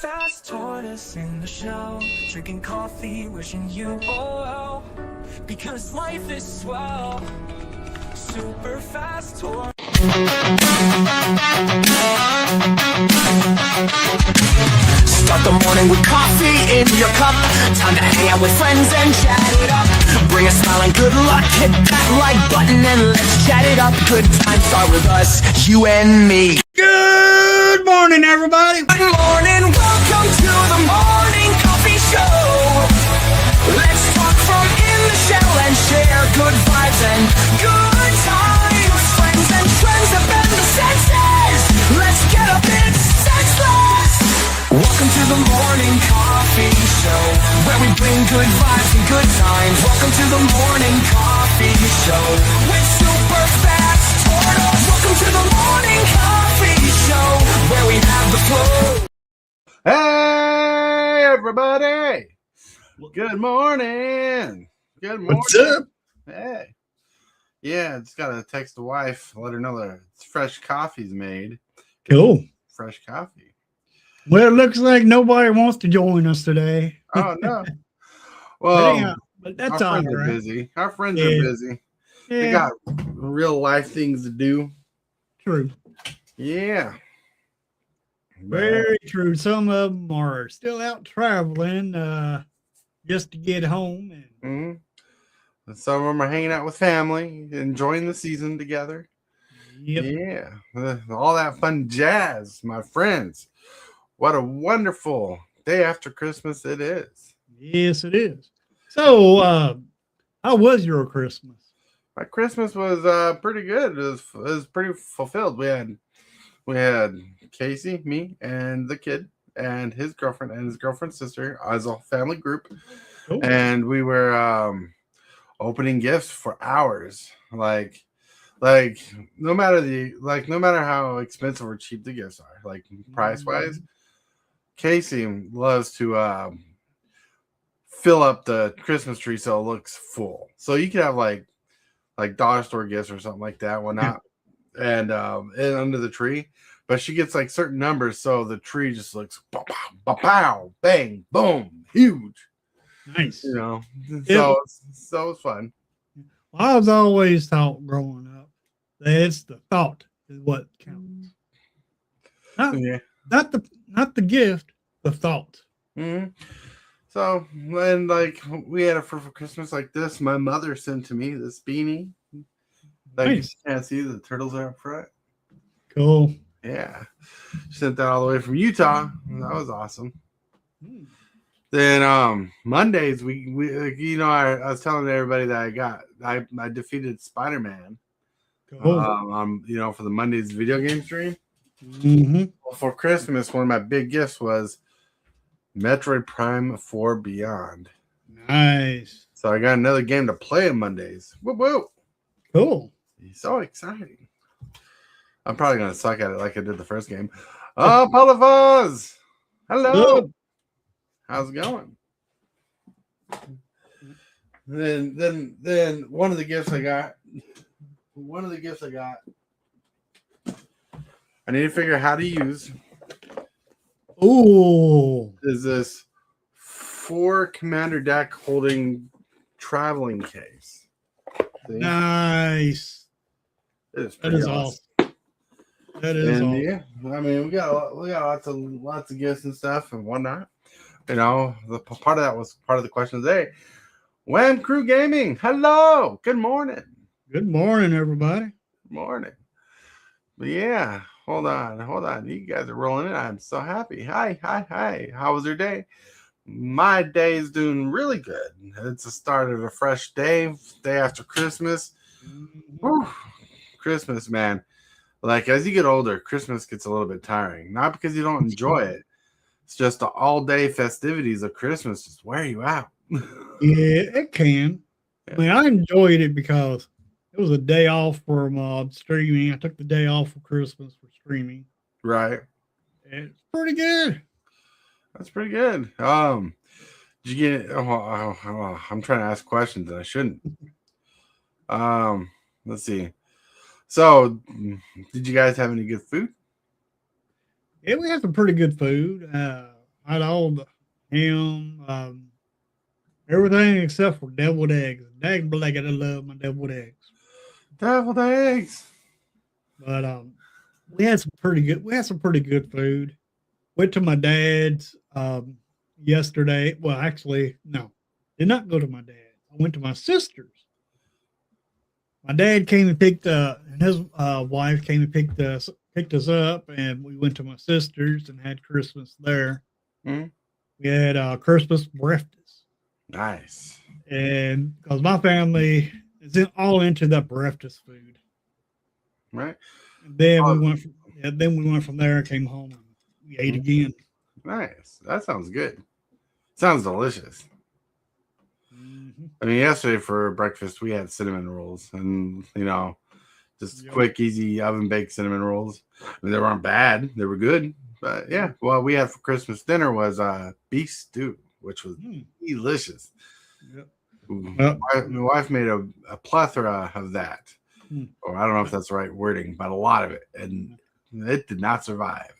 fast tortoise in the show, drinking coffee, wishing you all well, because life is swell. Super fast tortoise. Start the morning with coffee in your cup. Time to hang out with friends and chat it up. Bring a smile and good luck. Hit that like button and let's chat it up. Good times start with us, you and me. Good morning, everybody. Good morning, welcome to the morning coffee show. Let's talk from in the shell and share good vibes and good times. Friends and trends have been the senses. Let's get up, it's senseless. Welcome to the morning coffee show, where we bring good vibes and good times. Welcome to the morning coffee show with Super Fast Tortoise. Welcome to the morning coffee show, where we have the flow. Hey, everybody. Good morning. Good morning. What's up? Hey. Yeah, just got to text the wife, let her know that fresh coffee's made. Cool. Fresh coffee. Well, it looks like nobody wants to join us today. Oh, no. But Well, anyhow, but that's our all friends are right. busy. Our friends Yeah. are busy. They Yeah, got real life things to do. true. Yeah. Very true. Some of them are still out traveling just to get home. And And some of them are hanging out with family, enjoying the season together. yep. Yeah. All that fun jazz, my friends. What a wonderful day after Christmas it is. Yes, it is. So, how was your Christmas? My Christmas was pretty good. It was pretty fulfilled. We had Casey, me, and the kid, and his girlfriend and his girlfriend's sister as a family group, Cool. and we were opening gifts for hours. Like no matter how expensive or cheap the gifts are, like price wise, Casey loves to fill up the Christmas tree so it looks full. So you could have like dollar store gifts or something like that, whatnot, and under the tree. But she gets like certain numbers, so the tree just looks pow, pow, pow, bang, boom, huge. Nice. You know, Yep. so it's fun. Well, I was always taught growing up that it's the thought is what counts. Yeah. Not the gift, the thought. Mm-hmm. So when like we had it for Christmas like this, my mother sent to me this beanie. Like Nice. you can't see the turtles are up front. Cool. Yeah, she sent that all the way from Utah. That was awesome. Hmm. Then Mondays we you know I was telling everybody that I defeated Spider-Man. Cool. You know, for the Mondays video game stream. Mm-hmm. Well, for Christmas, one of my big gifts was Metroid Prime 4 Beyond. Nice. So I got another game to play on Mondays. Whoop whoop. Cool. So exciting. I'm probably gonna suck at it like I did the first game. Oh, Paulafaz! Hello. Good. How's it going? Then one of the gifts I got. I need to figure out how to use. Ooh. Is this 4 commander deck holding traveling case? See? Nice. It is That pretty is awesome. awesome. That is And awesome. yeah, I mean we got lots of gifts and stuff and whatnot. You know, the part of that was part of the question today. Wham Crew Gaming, hello, good morning. Good morning, everybody. Good morning. But yeah, hold on. You guys are rolling in. I'm so happy. Hi. How was your day? My day is doing really good. It's the start of a fresh day after Christmas. Whew. Christmas, man. Like as you get older, Christmas gets a little bit tiring. Not because you don't enjoy it. It's just the all-day festivities of Christmas just wear you out. Yeah, it can. I mean, I enjoyed it because it was a day off from streaming. I took the day off for Christmas for streaming. Right. And it's pretty good. That's pretty good. Did you get? I'm trying to ask questions and I shouldn't. Let's see. So, did you guys have any good food? Yeah, we had some pretty good food. I had all the ham, everything except for deviled eggs. Dang, like I love my deviled eggs. Deviled eggs. But we had some pretty good. We had some pretty good food. Went to my dad's yesterday. Well, actually, no, did not go to my dad. I went to my sister's. My dad came and and his wife came and picked us up, and we went to my sister's and had Christmas there. Mm-hmm. We had Christmas breakfast. Nice. And because my family is all into that breakfast food, right? And then we went from there and came home and we ate again. Nice. That sounds good. Sounds delicious. Mm-hmm. I mean, yesterday for breakfast we had cinnamon rolls, and just quick, easy oven baked cinnamon rolls. I mean, they weren't bad; they were good. But yeah, what we had for Christmas dinner was beef stew, which was delicious. Yep. My wife made a plethora of that. Or I don't know if that's the right wording, but a lot of it, and it did not survive.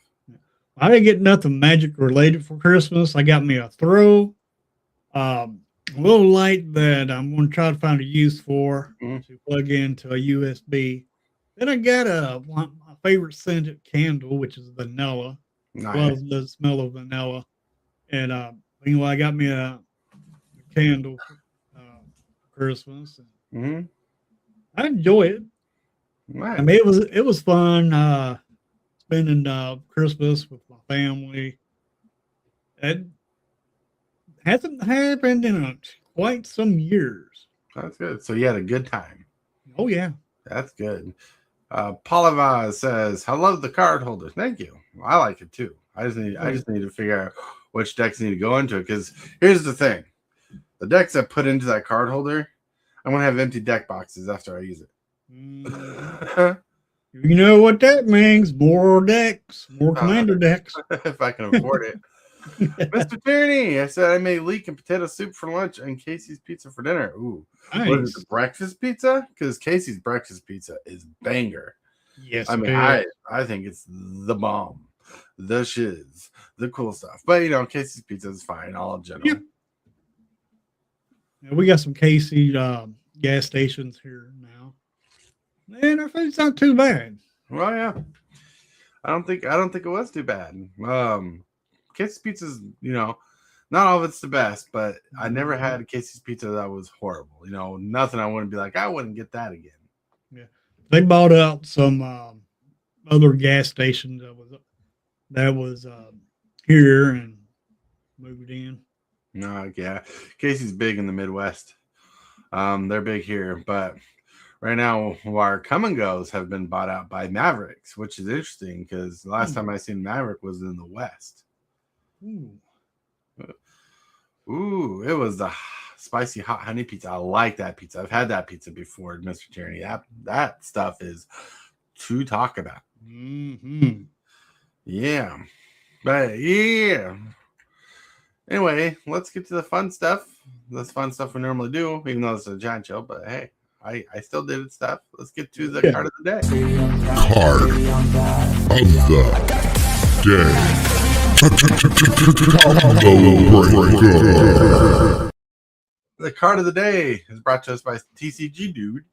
I didn't get nothing magic related for Christmas. I got me a throw, a little light that I'm going to try to find a use for to plug into a USB. Then I got my favorite scented candle, which is vanilla. Nice. Love the smell of vanilla. And I got me a candle for Christmas. I enjoy it. Nice. I mean, it was fun spending Christmas with my family. It hasn't happened in quite some years. That's good. So you had a good time. Oh yeah, that's good. Palava says, "I love the card holder." Thank you. I like it too. I just need to figure out which decks need to go into it, because here's the thing: the decks I put into that card holder, I'm gonna have empty deck boxes after I use it. You know what that means? More decks, more commander decks. If I can afford it. Mr. Tierney, I said I made leek and potato soup for lunch and Casey's pizza for dinner. Ooh, nice. What is it, breakfast pizza? Because Casey's breakfast pizza is banger. Yes, I mean, I think it's the bomb, the shiz, the cool stuff. But Casey's pizza is fine, all in general. Yeah, we got some Casey gas stations here now, and our food's not too bad. Well, yeah, I don't think it was too bad. Casey's pizza's, not all of it's the best, but I never had a Casey's pizza that was horrible. Nothing I wouldn't be like, I wouldn't get that again. Yeah, they bought out some other gas stations that was here and moved in. No, yeah, Casey's big in the Midwest. They're big here, but right now our come and goes have been bought out by Mavericks, which is interesting because the last time I seen Maverick was in the West. Ooh, it was the spicy hot honey pizza. I like that pizza. I've had that pizza before, Mr. Tierney. That stuff is to talk about. Yeah. But yeah. Anyway, let's get to the fun stuff. This fun stuff we normally do, even though it's a giant chill, but hey, I still did it stuff. Let's get to the card of the day. Card of the day. The card of the day is brought to us by TCGdudes.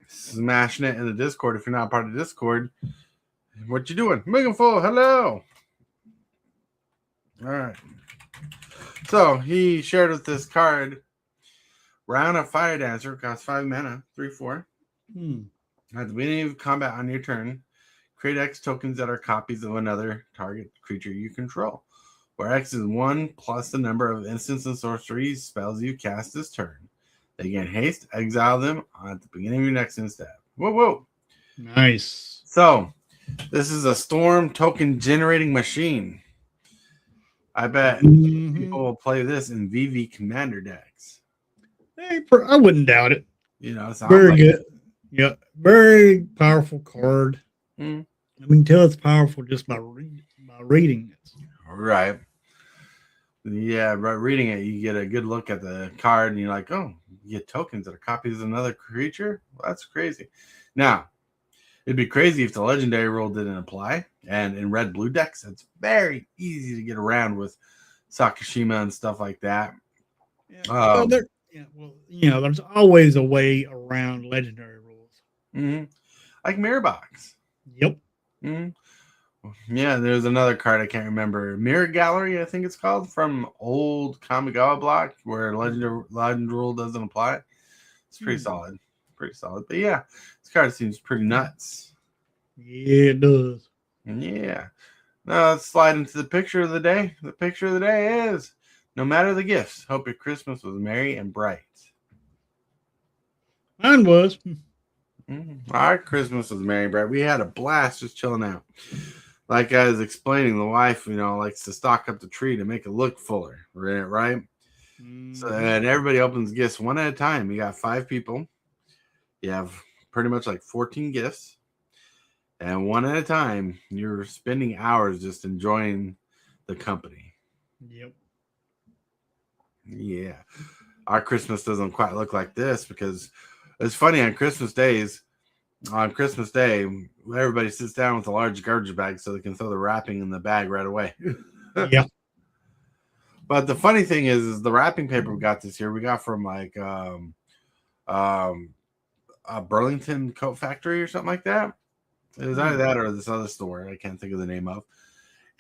Smashing it in the Discord. If you're not part of the Discord, what you doing? Mugenfool, hello. All right. So he shared with this card. Round of Fire Dancer costs 5 mana, 3/4. At the beginning of combat on your turn, create X tokens that are copies of another target creature you control, where X is 1 plus the number of instants and sorceries spells you cast this turn. They gain haste, exile them at the beginning of your next step. Whoa. Nice. So, this is a storm token generating machine. I bet people will play this in VV commander decks. Hey, I wouldn't doubt it. Very good. Yeah, very powerful card. I mean, tell it's powerful just by reading it. Right. Yeah, by reading it, you get a good look at the card, and you're like, oh, you get tokens that are copies of another creature? Well, that's crazy. Now, It'd be crazy if the legendary rule didn't apply. And in red blue decks, it's very easy to get around with Sakashima and stuff like that. Well, there's always a way around legendary rules. Like Mirror Box. Yep. Yeah, there's another card I can't remember. Mirror Gallery, I think it's called, from old Kamigawa block where legend rule doesn't apply. It's pretty solid. Pretty solid. But yeah, this card seems pretty nuts. Yeah, it does. Yeah. Now let's slide into the picture of the day. The picture of the day is, no matter the gifts, hope your Christmas was merry and bright. Mine was. Our Christmas was merry and bright. We had a blast just chilling out. Like I was explaining, the wife, likes to stock up the tree to make it look fuller, right? So, and everybody opens gifts one at a time. You got 5 people. You have pretty much like 14 gifts. And one at a time, you're spending hours just enjoying the company. Yep. Yeah. Our Christmas doesn't quite look like this because it's funny on Christmas Day, everybody sits down with a large garbage bag so they can throw the wrapping in the bag right away. Yeah. But the funny thing is the wrapping paper we got this year, we got from like a Burlington Coat Factory or something like that. It was either that or this other store I can't think of the name of.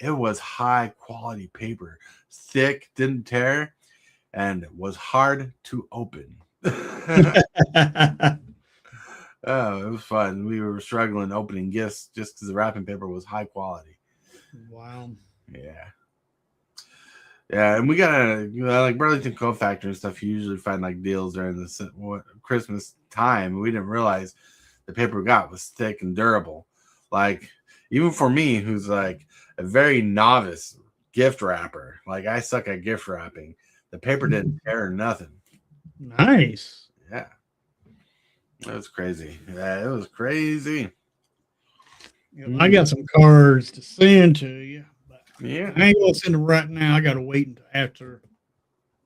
It was high quality paper, thick, didn't tear, and was hard to open. Oh, it was fun. We were struggling opening gifts just because the wrapping paper was high quality. Wow. Yeah. Yeah, and we got like Burlington Coat Factory and stuff. You usually find like deals during the Christmas time. We didn't realize the paper we got was thick and durable. Like even for me, who's like a very novice gift wrapper, like I suck at gift wrapping. The paper didn't tear or nothing. Nice. Yeah, it was crazy. Yeah, it was crazy. I got some cards to send to you. Yeah, I ain't gonna send them right now. I gotta wait until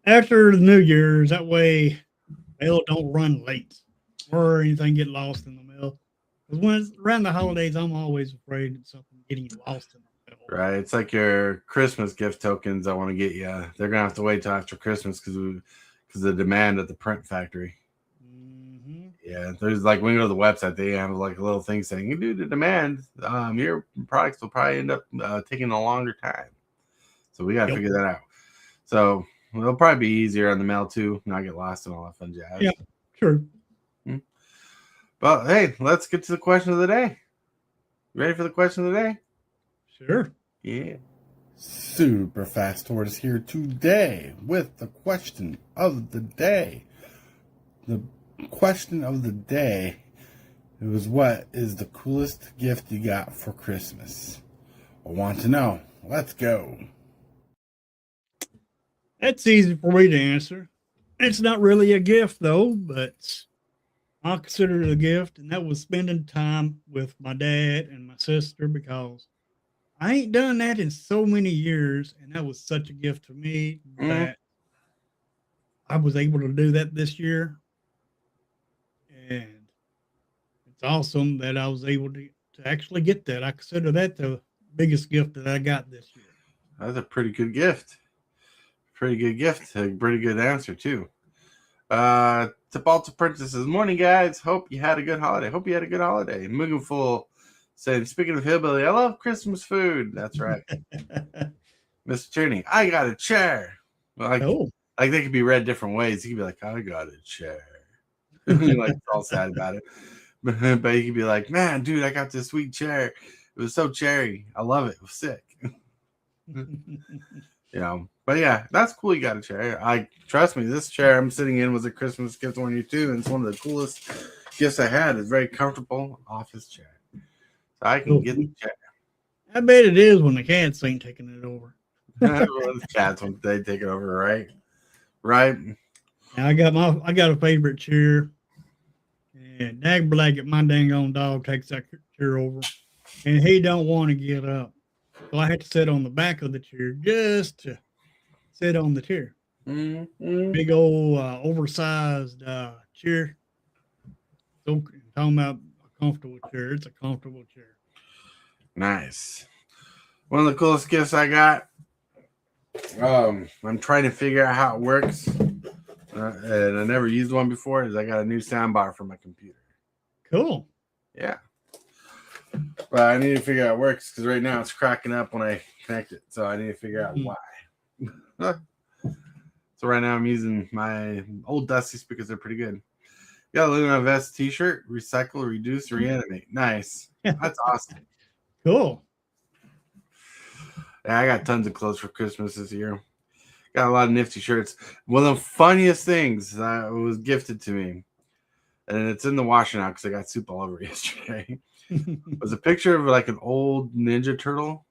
after the New Year's. That way, mail don't run late or anything get lost in the mail. Because when it's around the holidays, I'm always afraid of something getting lost in the mail. right. It's like your Christmas gift tokens. I want to get you. They're gonna have to wait till after Christmas because of the demand at the print factory. Yeah, there's like when you go to the website, they have like a little thing saying, due to demand, your products will probably end up taking a longer time. So we got to figure that out. So it'll probably be easier on the mail too, not get lost and all that fun jazz. Yeah, sure. But hey, let's get to the question of the day. You ready for the question of the day? Sure. Yeah. Super Fast Tortoise here today with the question of the day. The question of the day was, what is the coolest gift you got for Christmas? I want to know. Let's go. That's easy for me to answer. It's not really a gift though, but I'll consider it a gift, and that was spending time with my dad and my sister because I ain't done that in so many years, and that was such a gift to me that I was able to do that this year. And it's awesome that I was able to actually get that. I consider that the biggest gift that I got this year. That's a pretty good gift. Pretty good gift. A pretty good answer, too. Tibalts Apprentice says, morning, guys. Hope you had a good holiday. Mugenfool said, speaking of hillbilly, I love Christmas food. That's right. Mr. Tierney, I got a chair. Like they could be read different ways. He could be like, I got a chair. Like all sad about it, but he could be like, man, dude, I got this sweet chair. It was so cherry. I love it. It was sick. But yeah, that's cool. You got a chair. I trust me. This chair I'm sitting in was a Christmas gift on you too, and it's one of the coolest gifts I had. It's very comfortable office chair, so I can get the chair. I bet it is when the cats ain't taking it over. The cats when they take it over, right. Now I got a favorite chair, and dag my dang on dog takes that chair over, and he don't want to get up, so I had to sit on the back of the chair just to sit on the chair. Big old oversized chair. So talking about comfortable chair. It's a comfortable chair. Nice. One of the coolest gifts I got. I'm trying to figure out how it works, and I never used one before. Is I got a new soundbar for my computer. Cool. Yeah, but I need to figure out how it works because right now it's cracking up when I connect it. So I need to figure out why. So right now I'm using my old dusty speakers. They're pretty good. Got a Luna Vest T-shirt. Recycle, reduce, reanimate. Nice. That's awesome. Cool. Yeah, I got tons of clothes for Christmas this year. Got a lot of nifty shirts. One of the funniest things that was gifted to me, and it's in the washer now because I got soup all over it yesterday, was a picture of like an old Ninja Turtle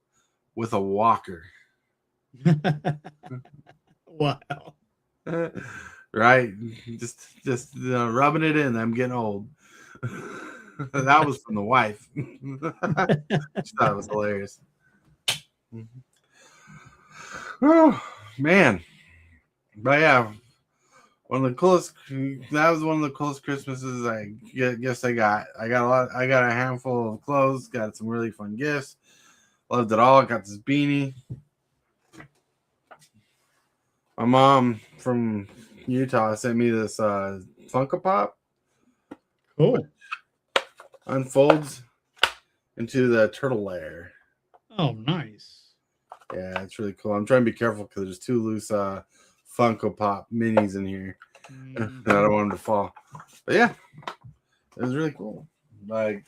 with a walker. Wow. Right? Just rubbing it in. I'm getting old. That was from the wife. She thought it was hilarious. Oh man, but yeah, one of the coolest. That was one of the coolest Christmases I guess I got. I got a handful of clothes. Got some really fun gifts. Loved it all. Got this beanie. My mom from Utah sent me this Funko Pop. Cool. Unfolds into the turtle lair. Oh, nice. Yeah, it's really cool. I'm trying to be careful because there's 2 loose Funko Pop minis in here. And I don't want them to fall. But yeah, it was really cool. Like,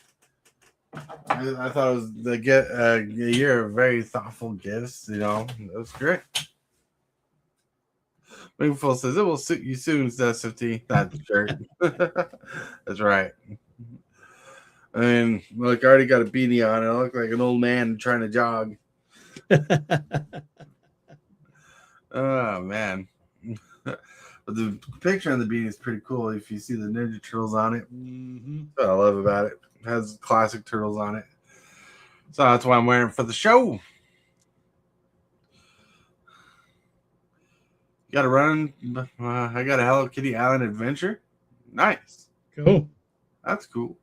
I thought it was a year of very thoughtful gifts. You know, it was great. Mugenfool says it will suit you soon, SFT. That's shirt. That's right. I mean, look, I already got a beanie on. I look like an old man trying to jog. Oh man. But the picture on the beanie is pretty cool. If you see the Ninja Turtles on it, that's what I love about it. It has classic turtles on it. So that's why I'm wearing it for the show. Got to run. I got a Hello Kitty Island adventure. Nice. Cool. That's cool.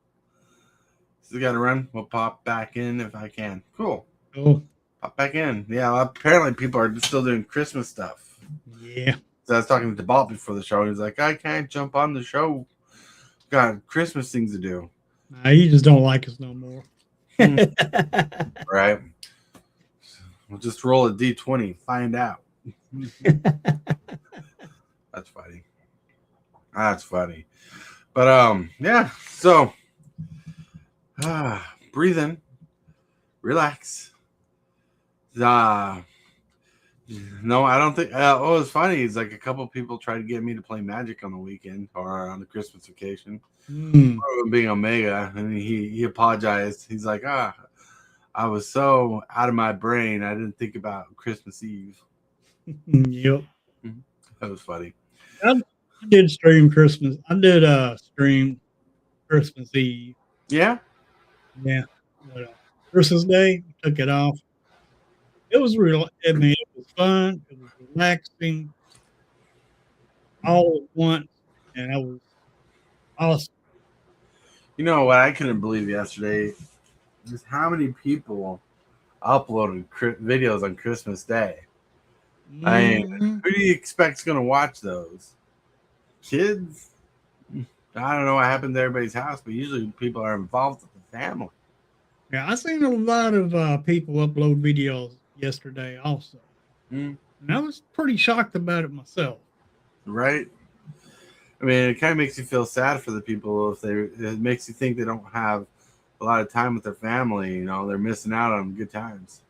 So got to run. We'll pop back in if I can. Cool. Cool. Pop back in. Yeah, well, apparently people are still doing Christmas stuff. Yeah. So I was talking to Tibalts before the show. And he's like, I can't jump on the show. Got Christmas things to do. Nah, you just don't like us no more. Right. We'll just roll a D20. Find out. That's funny. That's funny. But yeah. So breathe in. Relax. No, I don't think. Oh, it's funny. It's like a couple people tried to get me to play Magic on the weekend or on the Christmas vacation. Being Omega, and he apologized. He's like, I was so out of my brain, I didn't think about Christmas Eve. Yep. That was funny. I did stream Christmas. I did stream Christmas Eve. Yeah. Yeah. But, Christmas Day, took it off. It was real. I mean, it was fun. It was relaxing. All at once, and it was awesome. You know what I couldn't believe yesterday is how many people uploaded videos on Christmas Day. I mean, who do you expect's going to watch those? Kids? I don't know what happened to everybody's house, but usually people are involved with the family. Yeah, I seen a lot of people upload videos yesterday also. And I was pretty shocked about it myself. Right? I mean, it kind of makes you feel sad for the people it makes you think they don't have a lot of time with their family. You know, they're missing out on good times.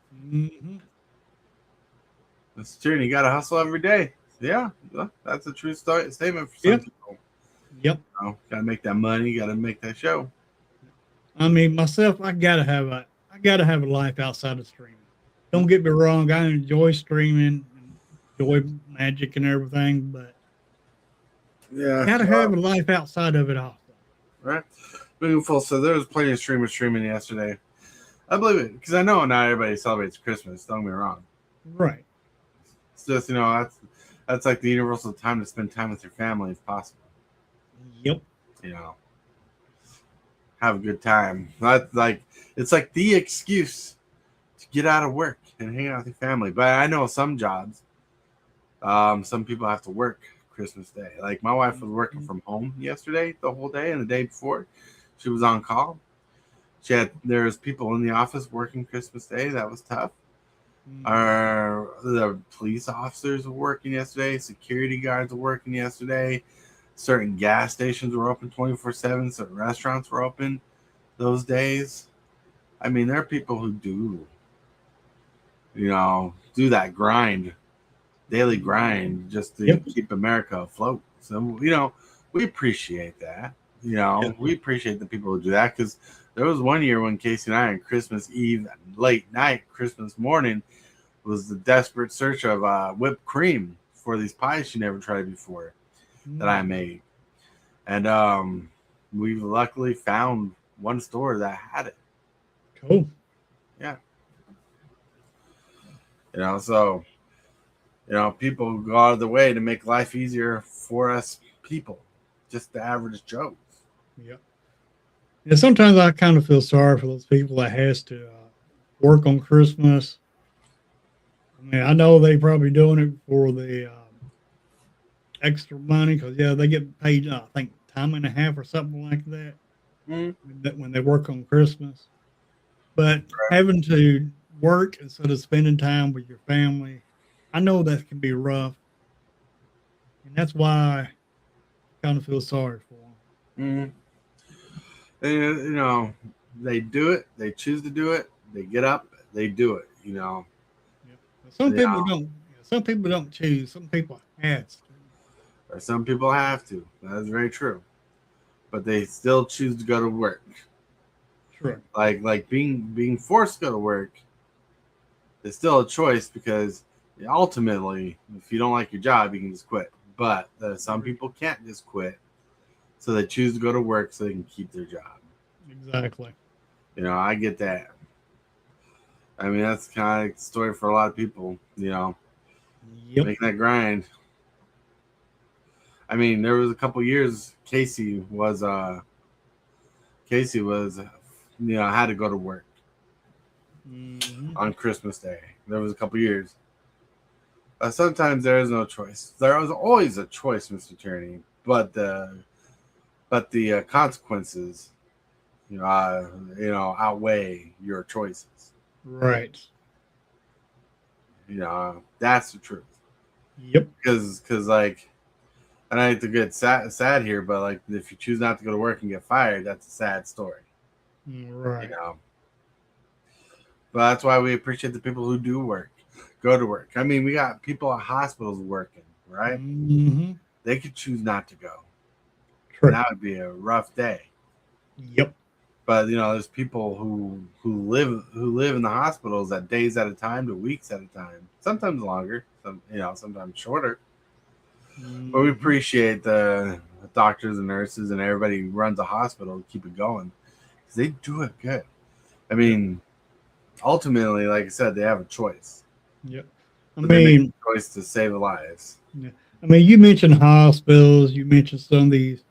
That's true. And you got to hustle every day. Yeah, that's a true statement for some people. Yep. You know, got to make that money. Got to make that show. I mean, myself, I gotta have a life outside of streaming. Don't get me wrong, I enjoy streaming, enjoy Magic and everything, but yeah, gotta have a life outside of it also. Right. Mugenfool, so there was plenty of streamers streaming yesterday. I believe it because I know not everybody celebrates Christmas. Don't get me wrong. Right. It's just that's like the universal time to spend time with your family if possible. Yep. You know. have a good time. That's like it's like the excuse to get out of work and hang out with your family. But I know some jobs, some people have to work Christmas Day. Like my wife was working from home yesterday, the whole day, and the day before, she was on call. There was people in the office working Christmas Day. That was tough. The police officers were working yesterday. Security guards were working yesterday. Certain gas stations were open 24/7. Certain restaurants were open those days. I mean, there are people who do that grind, daily grind, just to keep America afloat. So, we appreciate that. We appreciate the people who do that, because there was one year when Casey and I on Christmas Eve, late night, Christmas morning, was the desperate search of whipped cream for these pies she never tried before that I made. And we luckily found one store that had it. Cool. Yeah. So, people go out of the way to make life easier for us people, just the average Joes. Yep. Yeah, sometimes I kind of feel sorry for those people that has to work on Christmas. I mean, I know they probably doing it for the extra money, because they get paid, I think, time and a half or something like that when they work on Christmas. But having to work instead of spending time with your family, I know that can be rough, and that's why I kind of feel sorry for them. And, they do it. They choose to do it. They get up. They do it. Some people don't. Some people don't choose. Some people have to. Or some people have to. That is very true. But they still choose to go to work. True. Like being forced to go to work is still a choice, because ultimately, if you don't like your job, you can just quit. But some people can't just quit, so they choose to go to work so they can keep their job. Exactly. I get that. I mean, that's kind of like the story for a lot of people, Yep. making that grind. I mean, there was a couple years Casey was had to go to work on Christmas Day. There was a couple years. Sometimes there is no choice. There is always a choice, Mr. Tierney, but the consequences, outweigh your choices. Right. That's the truth. Yep. Because like, and I hate to get sad here, but like, if you choose not to go to work and get fired, that's a sad story. Right. But that's why we appreciate the people who do go to work. I mean, we got people at hospitals working, right? They could choose not to go. True. That would be a rough day. Yep. But there's people who live in the hospitals at days at a time to weeks at a time, sometimes longer, sometimes shorter. But we appreciate the doctors and nurses and everybody who runs a hospital to keep it going, because they do it good. I mean, ultimately, like I said, they have a choice. Yep. They make a choice to save lives. Yeah. I mean, you mentioned hospitals, you mentioned some of these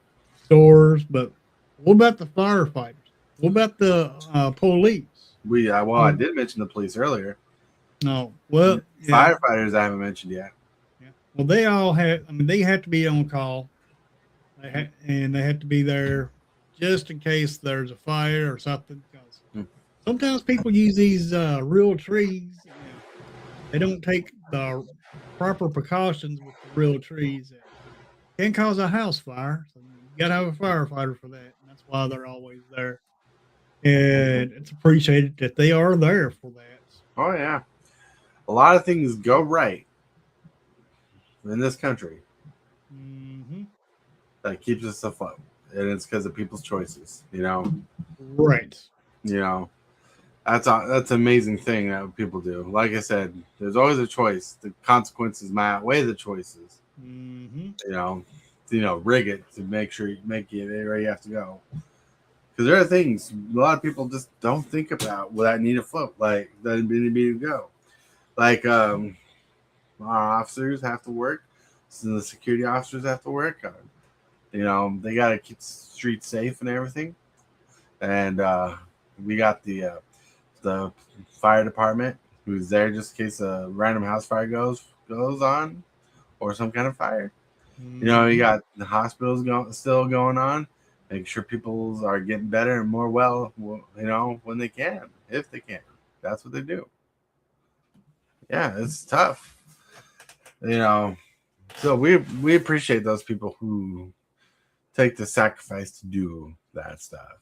stores, but what about the firefighters? What about the police? I did mention the police earlier. No. Well, firefighters I haven't mentioned yet. Yeah. Well, they all have. I mean, they have to be on call, and they have to be there just in case there's a fire or something. Because sometimes people use these real trees. They don't take the proper precautions with the real trees. It can cause a house fire. So you got to have a firefighter for that. And that's why they're always there. And it's appreciated that they are there for that. Oh, yeah. A lot of things go right in this country that keeps us afloat. And it's because of people's choices, Right. That's an amazing thing that people do. Like I said, there's always a choice. The consequences might outweigh the choices. Rig it to make sure you make it where you have to go. Because there are things a lot of people just don't think about that need to float, like that need to go. Like our officers have to work, so the security officers have to work. They got to keep the streets safe and everything. and we got the fire department who's there just in case a random house fire goes on or some kind of fire. You know, you got the hospitals still going on, make sure people are getting better and more well, you know, when they can, if they can. That's what they do. Yeah, it's tough. You know, so we appreciate those people who take the sacrifice to do that stuff.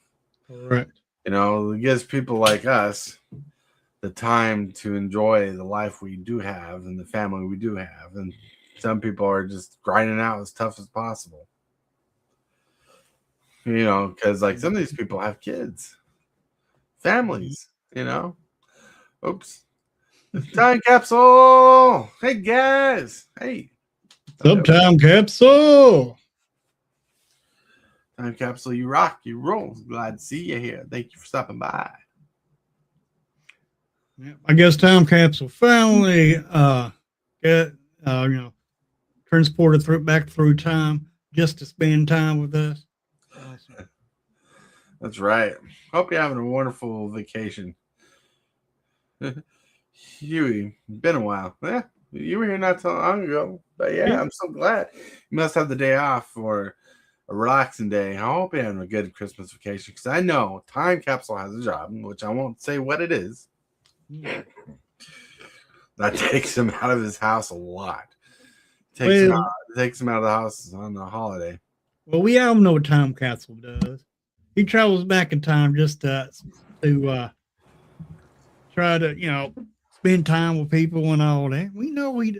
Correct. You know, it gives people like us the time to enjoy the life we do have and the family we do have. And some people are just grinding out as tough as possible. You know, because like some of these people have kids, families, you know. Oops. Time capsule. Hey guys. Hey. Time capsule. Time capsule, you rock, you roll. Glad to see you here. Thank you for stopping by. Yeah, I guess time capsule finally get transported back through time just to spend time with us. Awesome. That's right. Hope you're having a wonderful vacation. Huey, been a while. Yeah, you were here not so long ago. But yeah, I'm so glad. You must have the day off for a relaxing day. I hope you're having a good Christmas vacation because I know Time Capsule has a job, which I won't say what it is. That takes him out of his house a lot. Takes him out of the house on the holiday. Well, we all know what Time Capsule does. He travels back in time just to try to, spend time with people and all that. We know he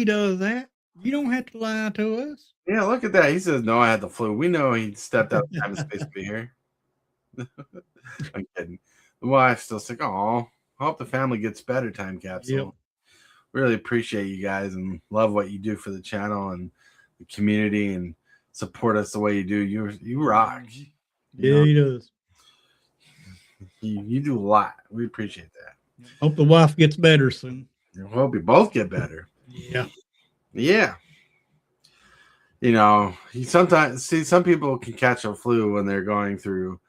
does that. You don't have to lie to us. Yeah, look at that. He says, no, I had the flu. We know he stepped out of time and space to be here. I'm kidding. The wife's still sick. Oh, I hope the family gets better, Time Capsule. Yep. Really appreciate you guys and love what you do for the channel and the community and support us the way you do. You rock. He does. You do a lot. We appreciate that. Hope the wife gets better soon. I hope you both get better. Yeah. Yeah. Some people can catch a flu when they're going through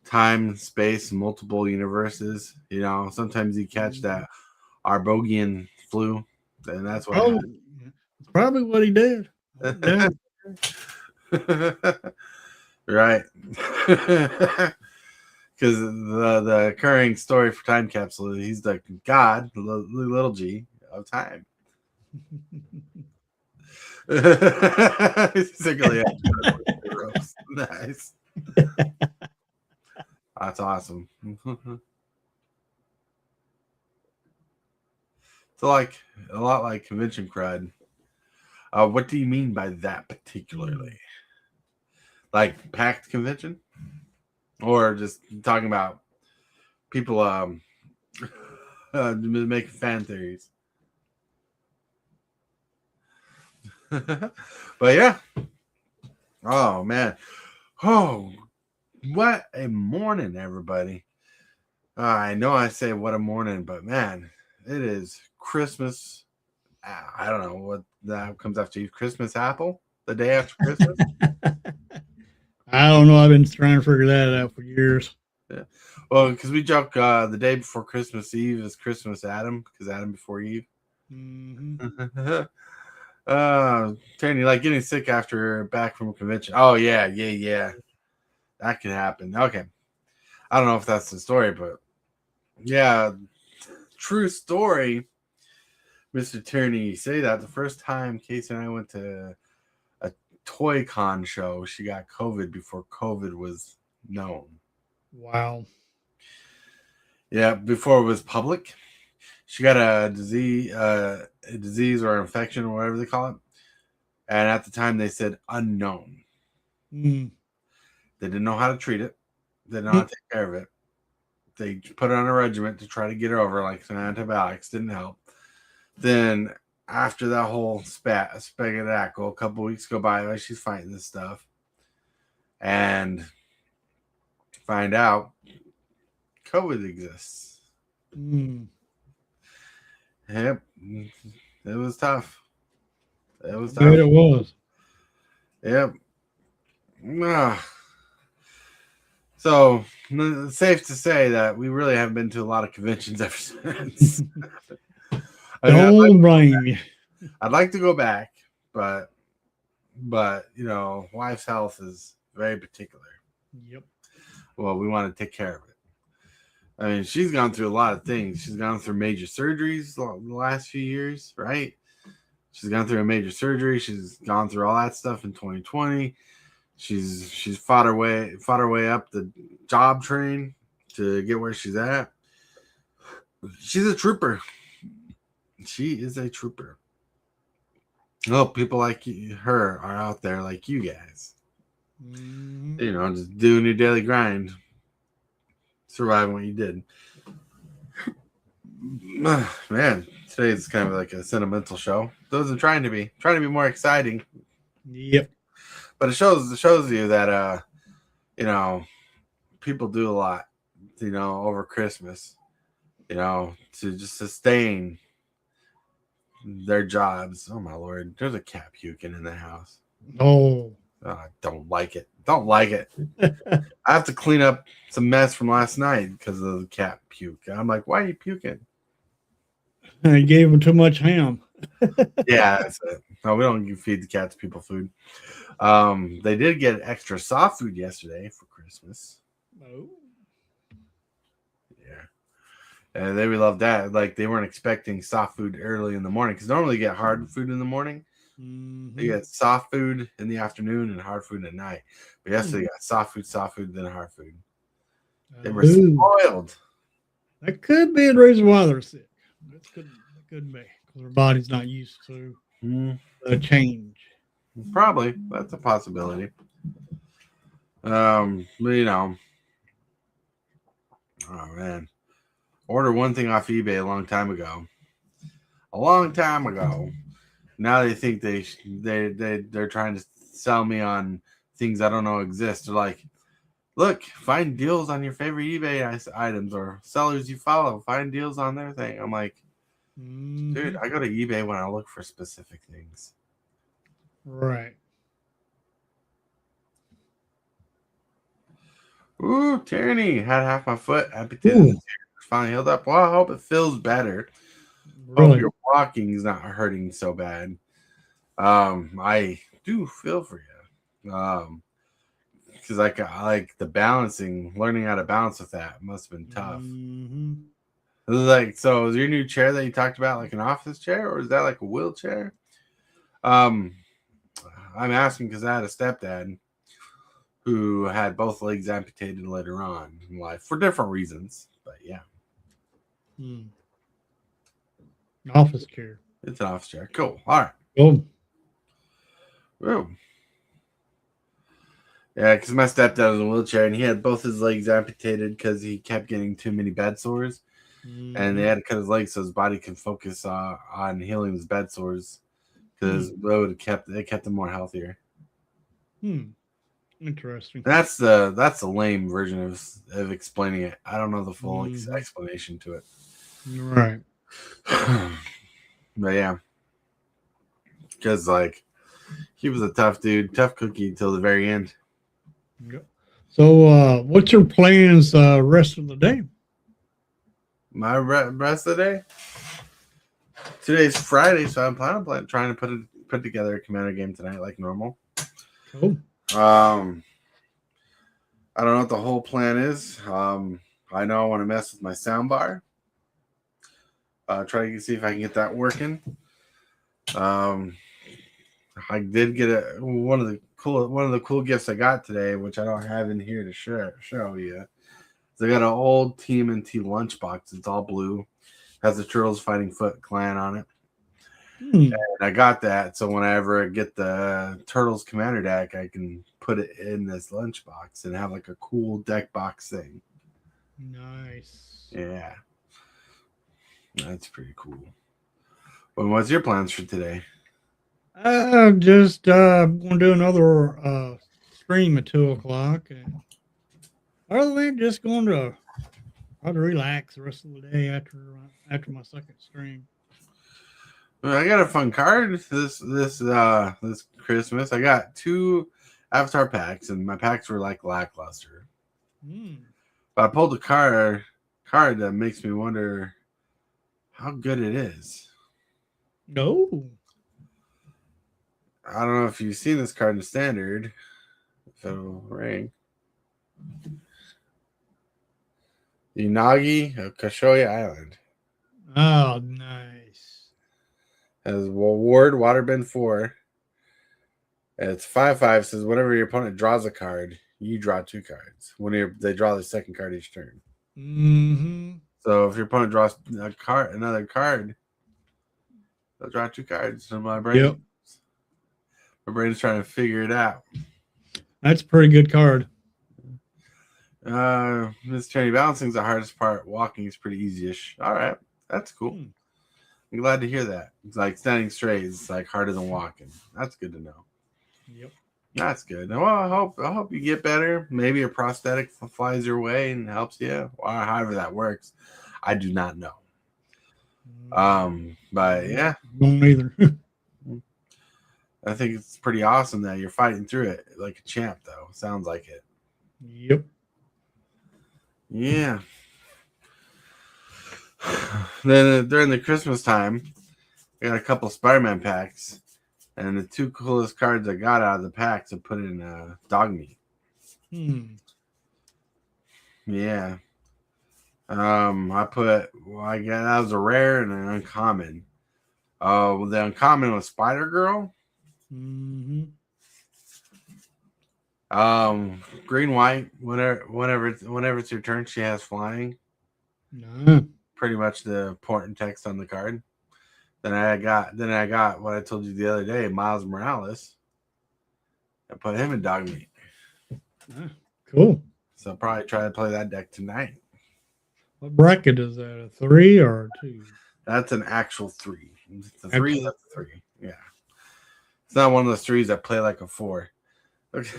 time, space, multiple universes. Sometimes you catch that Arbogian flu, and that's what happened. It's probably what he did. Yeah. Right. Because the occurring story for Time Capsule, he's the god, the little g of time. Nice. That's awesome. So like a lot like convention crud. What do you mean by that particularly? Like packed convention? Or just talking about people making fan theories? But yeah. Oh man. Oh, what a morning, everybody. I know I say what a morning, but man, it is Christmas. I don't know what that comes after you. Christmas apple? The day after Christmas? I don't know. I've been trying to figure that out for years. Yeah. Well, because we joke the day before Christmas Eve is Christmas Adam, because Adam before Eve. Mm-hmm. Tony, like getting sick after back from a convention. Oh, yeah. That could happen. Okay. I don't know if that's the story, but yeah, true story. Mr. Tierney, you say that the first time Casey and I went to a Toy Con show, she got COVID before COVID was known. Wow. Yeah, before it was public. She got a disease or infection or whatever they call it. And at the time they said unknown. Mm. They didn't know how to treat it. They didn't know how to take care of it. They put her on a regimen to try to get her over, like some antibiotics didn't help. Then after that whole spectacle, a couple weeks go by, like she's fighting this stuff, and find out COVID exists. Mm. Yep, it was tough. It was tough. But it was. Yep. So it's safe to say that we really haven't been to a lot of conventions ever since. Don't blame me. I'd like to go back, but wife's health is very particular. Yep. Well, we want to take care of it. I mean, she's gone through a lot of things. She's gone through major surgeries the last few years, right? She's gone through a major surgery. She's gone through all that stuff in 2020. She's fought her way up the job train to get where she's at. She's a trooper. She is a trooper. Oh, people like her are out there like you guys. Mm-hmm. Just doing your daily grind, surviving what you did. Man, today's kind of like a sentimental show. Those are trying to be more exciting. Yep. But it shows you that people do a lot, over Christmas, to just sustain their jobs. Oh my Lord, there's a cat puking in the house. Oh, I don't like it. I have to clean up some mess from last night because of the cat puke. I'm like, why are you puking? I gave him too much ham. Yeah, that's it. No, we don't feed the cats people food. They did get extra soft food yesterday for Christmas. Oh. Yeah. And they really loved that. Like, they weren't expecting soft food early in the morning because normally you get hard food in the morning. Mm-hmm. You get soft food in the afternoon and hard food at night. But yesterday you got soft food, then hard food. They were spoiled. That could be the reason why they're sick. That could be because their body's not used to the change. Probably. That's a possibility. But oh man. Order one thing off eBay a long time ago. Now they think they're trying to sell me on things I don't know exist. They're like, look, find deals on your favorite eBay items or sellers you follow. Find deals on their thing. I'm like, dude, I go to eBay when I look for specific things. Right. Ooh, tyranny. Had half my foot amputated. Finally healed up. Well, I hope it feels better. Really? Hope your walking is not hurting so bad. I do feel for you. Because I like the balancing, learning how to balance with that must have been tough. Mm-hmm. It was like, so is your new chair that you talked about like an office chair, or is that like a wheelchair? I'm asking because I had a stepdad who had both legs amputated later on in life for different reasons. But yeah. Office chair. It's an office chair. Cool. All right. Cool. Woo. Yeah, because my stepdad was in a wheelchair and he had both his legs amputated because he kept getting too many bed sores. And they had to cut his legs so his body can focus on healing his bed sores because it kept him more healthier. Interesting. That's the lame version of explaining it. I don't know the full explanation to it. Right. But yeah, because like he was a tough dude, tough cookie until the very end. Yep. So, what's your plans rest of the day? My rest of the day. Today's Friday, so I'm trying to put together a Commander game tonight, like normal. Cool. I don't know what the whole plan is. I know I want to mess with my soundbar. Try to see if I can get that working. I did get one of the cool gifts I got today, which I don't have in here to show you. So I got an old TMNT lunchbox. It's all blue. Has the Turtles Fighting Foot clan on it. And I got that, so whenever I get the Turtles Commander deck, I can put it in this lunchbox and have like a cool deck box thing. Nice. Yeah. That's pretty cool. Well, what's your plans for today? Just going to do another stream at 2:00. And other than that, just going to relax the rest of the day after my second stream. Well, I got a fun card this Christmas. I got 2 Avatar packs, and my packs were like lackluster. But I pulled a card that makes me wonder how good it is. No. I don't know if you've seen this card in standard. If it'll ring. Unagi of Kashoya Island. Oh, nice. Has Ward Waterbend 4. It's 5/5. Says whenever your opponent draws a card, you draw 2 cards. When they draw the second card each turn. So if your opponent draws another card, they'll draw 2 cards. So my brain is trying to figure it out. That's a pretty good card. Miss Trinity, balancing is the hardest part. Walking is pretty easy-ish. All right, that's cool. I'm glad to hear that. It's like standing straight is like harder than walking. That's good to know. Yep, that's good. Well, I hope you get better. Maybe a prosthetic flies your way and helps you, or however that works. I do not know. But yeah, don't either. I think it's pretty awesome that you're fighting through it like a champ, though. Sounds like it. Yep. Yeah. Then during the Christmas time, I got a couple Spider-Man packs, and the 2 coolest cards I got out of the packs I put in dog meat. Yeah. I got that was a rare and an uncommon. The uncommon was Spider Girl. Green white. Whenever it's your turn, she has flying. Pretty much the important text on the card. Then I got what I told you the other day, Miles Morales. I put him in dog meat. Cool. So I'll probably try to play that deck tonight. What bracket is that? A 3 or a 2? That's an actual 3. It's a 3. That's a 3. Yeah. It's not one of those 3s that play like a 4. Okay.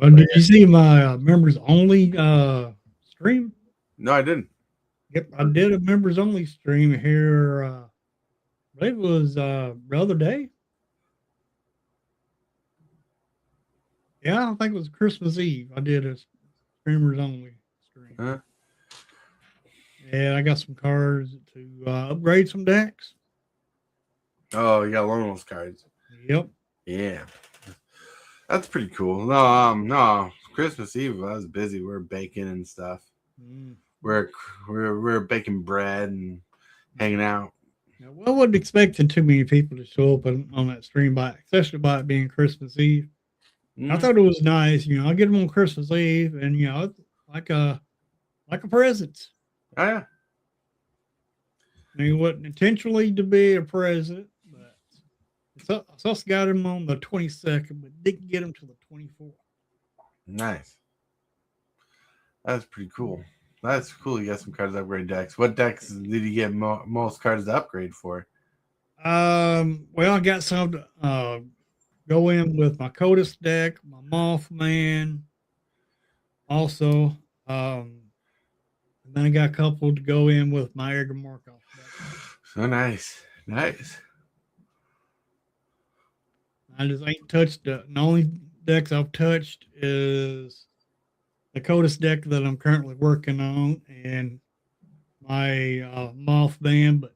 Well, did you see my members only stream? No, I didn't. Yep, I did a members only stream here. I believe it was the other day. Yeah, I think it was Christmas Eve. I did a streamers only stream. Huh? And I got some cards to upgrade some decks. Oh, you got one of those cards. Yep. Yeah. That's pretty cool. No. Christmas Eve, I was busy. We were baking and stuff. We're baking bread and hanging out. Well, I wasn't expecting too many people to show up on that stream, especially by it being Christmas Eve. I thought it was nice. I get them on Christmas Eve, and it's like a present. Oh, yeah. I mean, it wasn't intentionally to be a present, but I also got him on the 22nd, but didn't get him till the 24th. Nice. That's pretty cool. That's cool. You got some cards to upgrade decks. What decks did you get most cards to upgrade for? Well, I got some to go in with my Codus deck, my Mothman, also. And then I got a couple to go in with my Edgar Markov deck. So nice. Nice. I just ain't touched the only decks I've touched is the Codus deck that I'm currently working on and my Mothman, but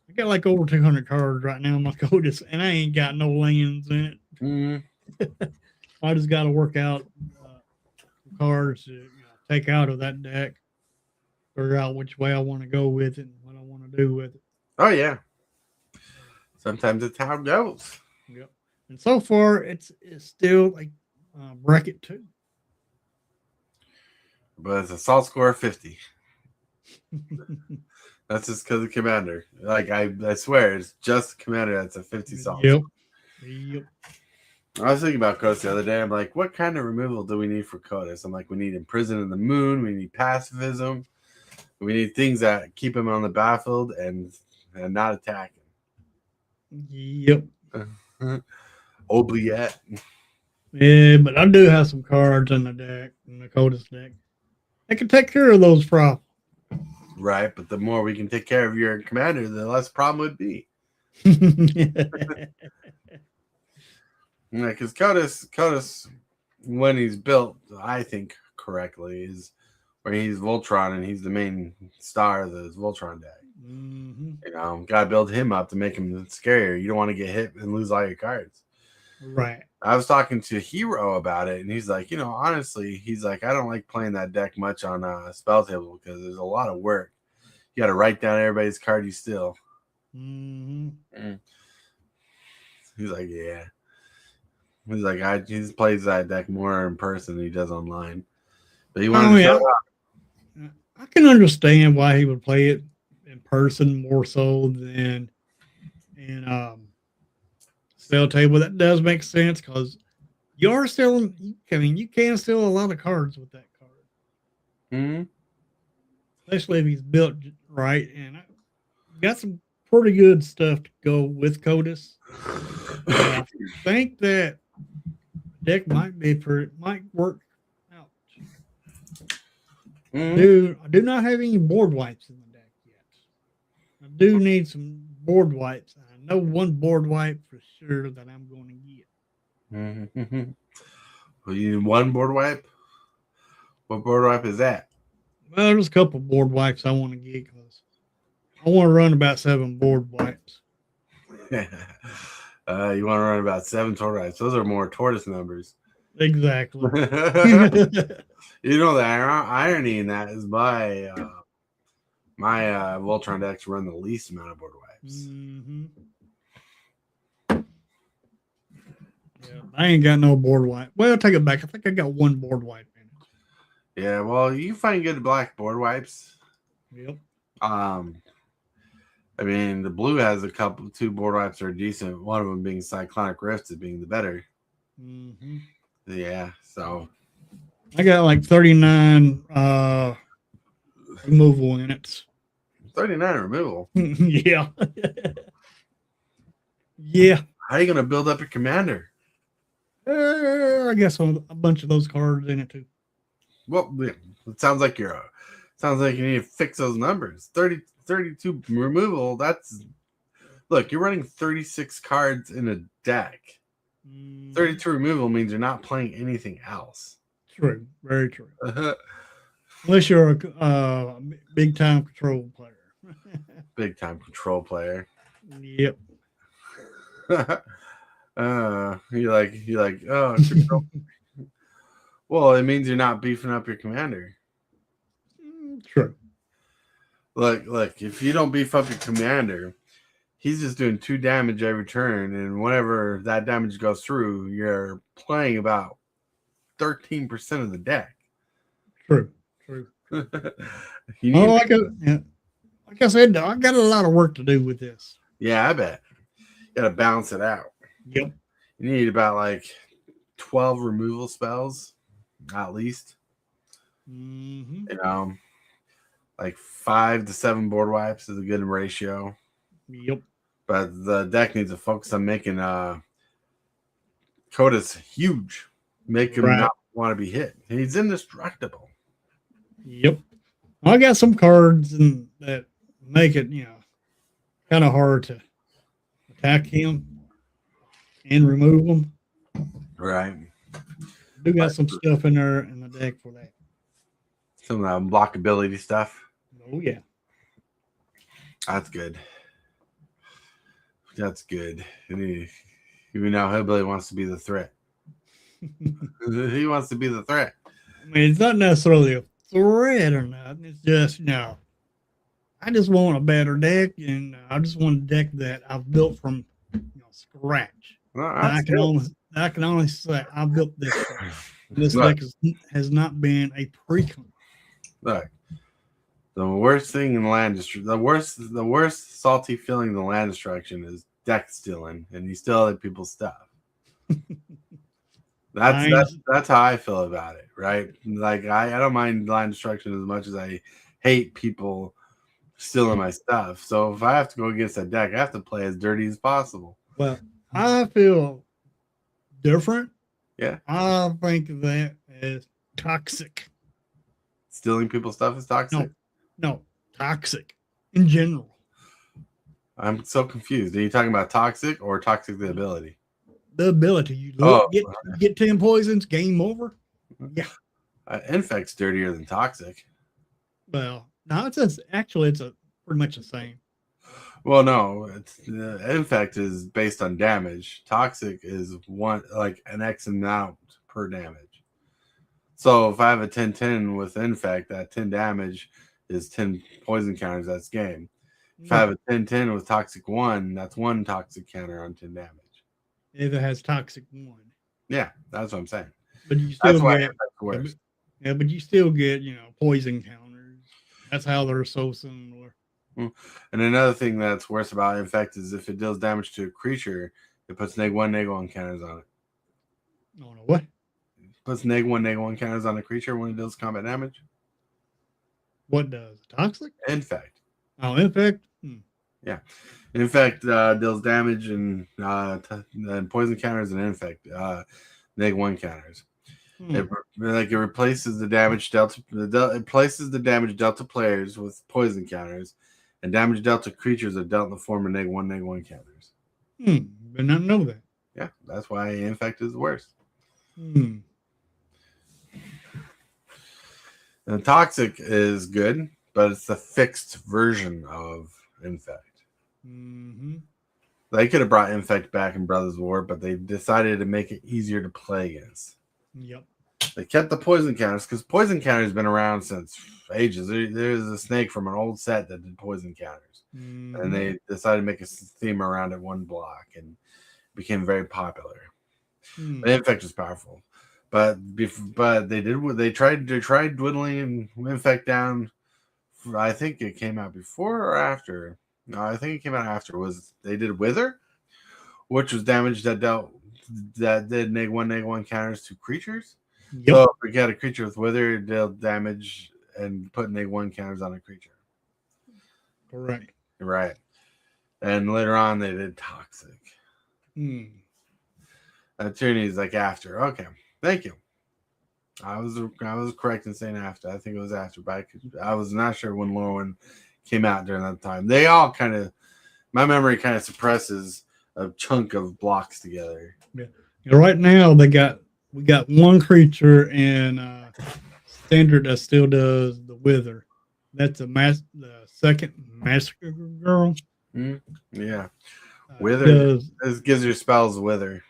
I got like over 200 cards right now in my Codus, and I ain't got no lands in it. I just got to work out cards to take out of that deck, figure out which way I want to go with it and what I want to do with it. Oh, yeah. Sometimes it's how it goes. Yep. And so far, it's still like bracket 2. But it's a salt score of 50. That's just because of Commander. Like, I swear, it's just Commander that's a 50 salt. Yep. I was thinking about Codus the other day. I'm like, what kind of removal do we need for Codus? I'm like, we need Imprison in the Moon. We need pacifism. We need things that keep him on the battlefield and not attacking. Yep. Oubliette. Yeah, but I do have some cards in the deck, in the Codus deck. I can take care of those problems. Right, but the more we can take care of your commander, the less problem would be. Yeah, because Codus, when he's built, I think correctly, is where he's Voltron and he's the main star of the Voltron deck. You know, gotta build him up to make him scarier. You don't want to get hit and lose all your cards. Right. I was talking to Hero about it, and he's like, you know, honestly, he's like, I don't like playing that deck much on Spell Table because there's a lot of work. You got to write down everybody's card you steal. He's like, yeah. He's like, he just plays that deck more in person than he does online. But he wanted to show up. I can understand why he would play it in person more so than in Spell Table. That does make sense because you are selling. I mean, you can sell a lot of cards with that card, especially if he's built right. And I got some pretty good stuff to go with Codus. I think that deck might work out. I do not have any board wipes in the deck yet. I do need some board wipes. I know one board wipe for sure that I'm going to get. Well, you need one board wipe? What board wipe is that? Well, there's a couple board wipes I want to get because I want to run about 7 board wipes. You want to run about 7 tortoise. Those are more tortoise numbers. Exactly. You know, the irony in that is my Voltron decks run the least amount of board wipes. Yeah, I ain't got no board wipe. Well, take it back. I think I got one board wipe in it. Yeah, well, you find good black board wipes. Yep. I mean, the blue has 2 board wipes that are decent. One of them being Cyclonic Rifts as being the better. Yeah, so I got like 39 removal in it. 39 removal. Yeah. Yeah. How are you gonna build up your commander? I guess a bunch of those cards in it too. Well, it sounds like you need to fix those numbers. 32 removal. Look, you're running 36 cards in a deck. 32 removal means you're not playing anything else. True, very true. Unless you're a big time control player. Big time control player. Yep. You're like, oh, control. Well, it means you're not beefing up your commander. True. Look, if you don't beef up your commander, he's just doing 2 damage every turn, and whenever that damage goes through, you're playing about 13% of the deck. True. Like I said, I got a lot of work to do with this. Yeah, I bet. You gotta balance it out. Yep. You need about like 12 removal spells, at least. You know, like 5 to 7 board wipes is a good ratio. Yep. But the deck needs to focus on making Codus huge. Make him not want to be hit. He's indestructible. Yep. I got some cards that make it, kind of hard to attack him and remove him. Right. Do got some stuff in there in the deck for that. Some of that blockability stuff. Oh yeah. That's good. That's good. Even now, Hillbilly wants to be the threat. He wants to be the threat. I mean, it's not necessarily a threat or nothing. It's just, I just want a better deck, and I just want a deck that I've built from scratch. Well, I can only say I built this. This deck has not been a pre-con. Look, the worst thing in land destruction, the worst salty feeling in the land destruction is deck stealing, and you steal other people's stuff. That's how I feel about it, right? Like I don't mind land destruction as much as I hate people stealing my stuff. So if I have to go against a deck, I have to play as dirty as possible. Well, I feel different. Yeah. I think that is toxic. Stealing people's stuff is toxic? No, toxic in general. I'm so confused. Are you talking about toxic or toxic the ability? the ability. You Oh, get 10 poisons, game over. Yeah. Infect's dirtier than Toxic. Well, no, it's pretty much the same. Well, no, it's Infect is based on damage. Toxic is an X amount per damage. So if I have a 10-10 with Infect, that 10 damage is 10 poison counters. That's game. If I have a 10-10 with Toxic 1, that's 1 Toxic counter on 10 damage. If it has Toxic 1. Yeah, that's what I'm saying. But you still get worse. Yeah, but you still get, poison counters. That's how they're so similar. And another thing that's worse about Infect is if it deals damage to a creature, it puts -1/-1 counters on it. Oh, no, what? It puts -1/-1 counters on a creature when it deals combat damage. What does? Toxic? Infect. Oh, Infect? Yeah. Infect deals damage and poison counters and Infect -1 counters. It replaces the damage dealt. It places the damage dealt to players with poison counters, and damage dealt to creatures are dealt in the form of -1/-1 counters. Did not know that. Yeah, that's why Infect is the worst. Hmm. And Toxic is good, but it's the fixed version of Infect. Mm-hmm. They could have brought Infect back in Brothers War, but they decided to make it easier to play against. Yep. They kept the poison counters because poison counters been around since ages. There's a snake from an old set that did poison counters, and they decided to make a theme around it, one block, and became very popular. The Infect was powerful, but they tried dwindling Infect down. I think it came out before or after. No, I think it came out after. They did Wither, which was damage that did -1/-1 counters to creatures. Yep. So if we got a creature with Wither, it dealt damage and put -1 counters on a creature. Correct. Right. And later on, they did Toxic. Attorney's like after. Okay, thank you. I was correct in saying after. I think it was after, but I was not sure when Lorwyn came out during that time. They all my memory kind of suppresses a chunk of blocks together. Yeah. Right now, we got one creature in standard that still does the Wither. That's the second Massacre Girl. Yeah. Wither. This gives your spells Wither.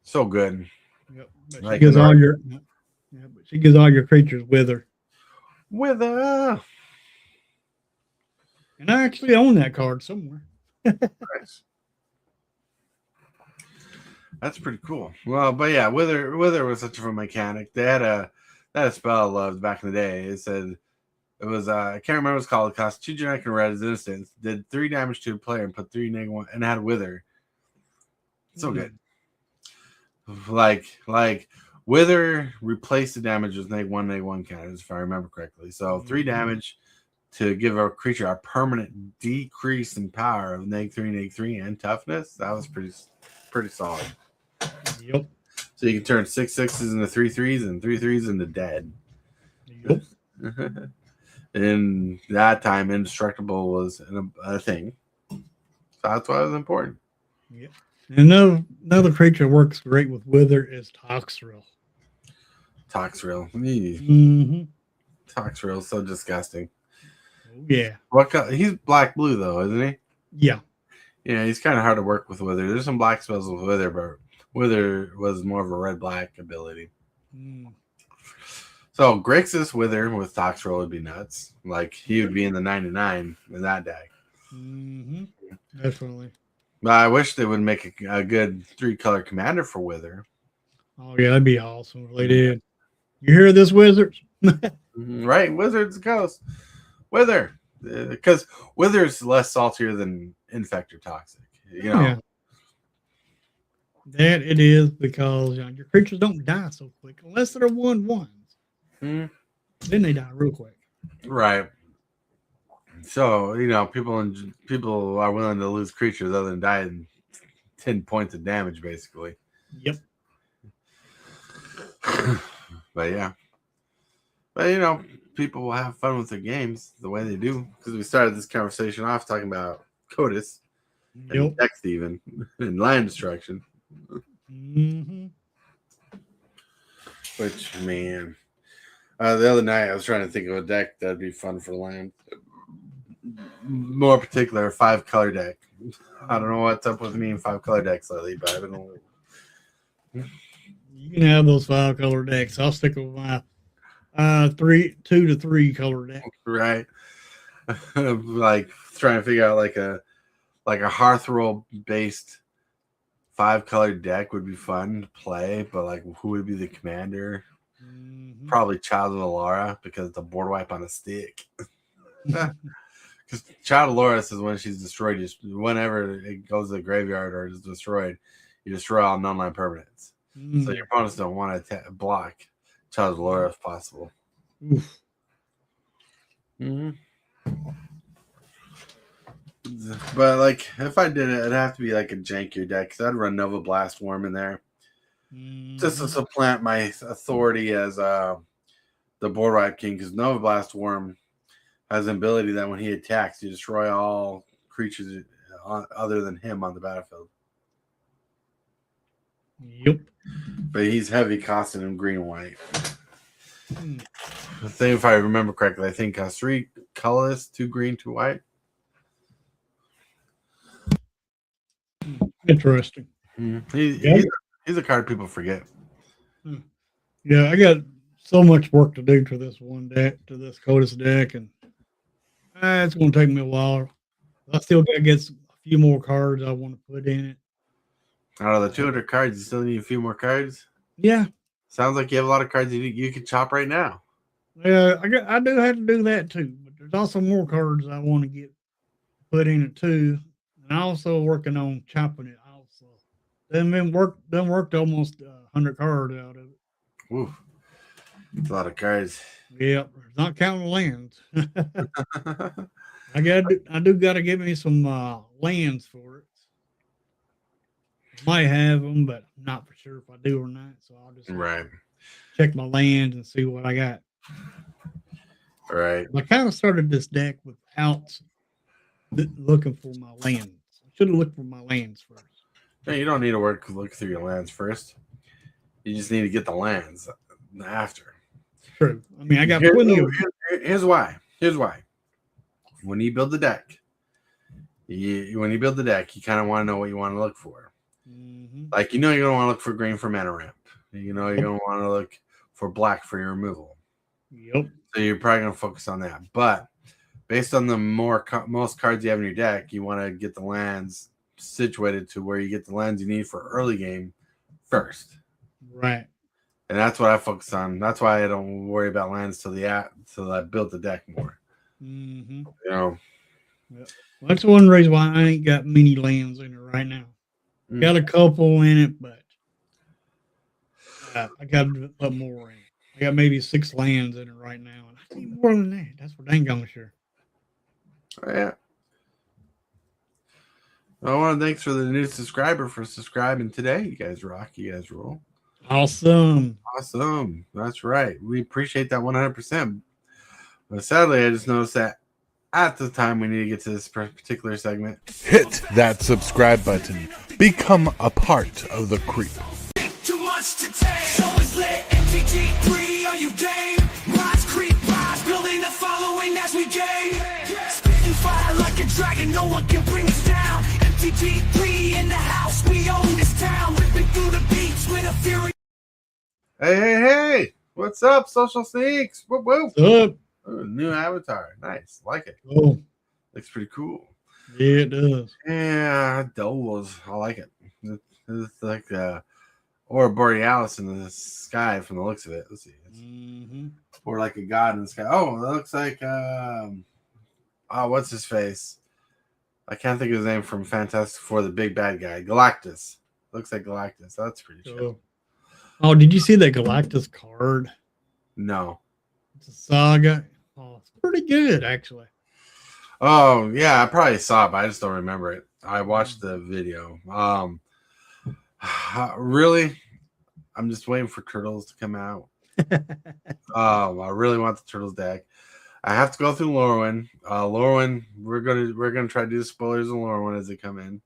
So good. Yep. But she gives all your creatures Wither. Wither. And I actually own that card somewhere. Nice. That's pretty cool. Well, but yeah, Wither was such a fun mechanic. They had a spell I loved back in the day. It said it was I can't remember what it's called. It cost 2 generic and red as instant. Did 3 damage to a player and put 3 -1 and had Wither. So good. Like Wither replaced the damage with -1/-1 counters, if I remember correctly. So 3 damage to give a creature a permanent decrease in power of -3/-3 and toughness. That was pretty solid. Yep. So you can turn 6/6s into 3/3s and 3/3s into dead. Yep. And that time, indestructible was a thing. So that's why it was important. Yep. And another creature works great with Wither is Toxrill. Toxrill. Toxrill is so disgusting. Yeah. What color? He's black blue though, isn't he? Yeah. Yeah, he's kind of hard to work with Wither. There's some black spells with Wither, but Wither was more of a red-black ability. So Grixis Wither with Toxrill would be nuts. Like he would be in the 99 in that deck. Definitely. But I wish they would make a good 3-color commander for Wither. Oh yeah, that'd be awesome if they did. You hear this, Wizards? Right, Wizards goes. Wither. Because Wither's less saltier than Infect or Toxic. Yeah. That it is because your creatures don't die so quick unless they're 1/1s. Then they die real quick. Right. So people are willing to lose creatures other than die in 10 points of damage, basically. Yep. But yeah. But people will have fun with their games the way they do. Because we started this conversation off talking about CODIS. and deck thieving and land destruction. Mm-hmm. Which, man, the other night I was trying to think of a deck that'd be fun for land. More particular, 5-color deck. I don't know what's up with me in 5-color decks lately, but I don't know. You can have those 5-color decks. I'll stick with my 2 to 3 color deck. Right. Like trying to figure out like a Hearth Roll based 5-color deck would be fun to play, but like who would be the commander? Mm-hmm. Probably Child of Alara because it's a board wipe on a stick. Because Child of Alara says when she's destroyed, just whenever it goes to the graveyard or is destroyed, you destroy all non-land permanents. Mm-hmm. So your opponents don't want to block Child of Alara if possible. Oof. Mm-hmm. But like, if I did it, it'd have to be like a jankier deck because I'd run Nova Blast Worm in there just to supplant my authority as the board wipe king. Because Nova Blast Worm has an ability that when he attacks, you destroy all creatures other than him on the battlefield. Yep. But he's heavy costing him green and white. I think if I remember correctly, I think 3 colorless, 2 green, 2 white. Interesting. He's a card people forget. Yeah, I got so much work to do to this one deck, to this Codas deck, and it's going to take me a while. I still got to get a few more cards I want to put in it. Out of the 200 cards, you still need a few more cards? Yeah. Sounds like you have a lot of cards you could chop right now. Yeah, I do have to do that too, but there's also more cards I want to get put in it too. And I'm also working on chopping it also. Done worked almost 100 cards out of it. Ooh, that's a lot of cards. Yep, not counting lands. I do got to give me some lands for it. Might have them, but I'm not for sure if I do or not. So I'll just check my lands and see what I got. Right. I kind of started this deck without looking for my lands. I should have looked for my lands first. No, you don't need to look through your lands first. You just need to get the lands after. True. I mean, I got plenty of. Here's why. When you build the deck, you kind of want to know what you want to look for. Mm-hmm. Like, you're going to want to look for green for mana ramp. You're going to want to look for black for your removal. Yep. So you're probably going to focus on that. But based on the most cards you have in your deck, you want to get the lands situated to where you get the lands you need for early game first. Right. And that's what I focus on. That's why I don't worry about lands till I build the deck more. Mm-hmm. You know. Yep. Well, that's one reason why I ain't got many lands in it right now. Got a couple in it, but I got to put more in. I got maybe 6 lands in it right now, and I need more than that. That's for dang gone sure. Oh, yeah. Well, I want to thanks for the new subscriber for subscribing today. You guys rock. You guys roll. Awesome. That's right. We appreciate that 100%. But sadly, I just noticed that at the time we need to get to this particular segment. Hit that subscribe button. Become a part of the creep. Too much to take. So it's lit. MTG3, are you game? Rise, creep, rise, building a following as we gain. Spitting fire like a dragon, no one can bring us down. MTG3 in the house, we own this town. Ripping through the beats with a fury. Hey! What's up, Social Sneaks? Whoop, whoop. What's up? Ooh, new avatar. Nice. Like it. Oh, Looks pretty cool. yeah, it does. Yeah, those. I like it. It's like or Borealis in the sky from the looks of it. Let's see. Mm-hmm. Or like a god in the sky. Oh, it looks like what's his face? I can't think of his name from Fantastic Four, the big bad guy. Galactus. Looks like Galactus. That's pretty chill. Oh, did you see that Galactus card? No. It's a saga. Oh, it's pretty good, actually. Oh, yeah, I probably saw it, but I just don't remember it. I watched the video. Really? I'm just waiting for Turtles to come out. I really want the Turtles deck. I have to go through Lorwyn. Lorwyn, we're gonna try to do spoilers on Lorwyn as they come in.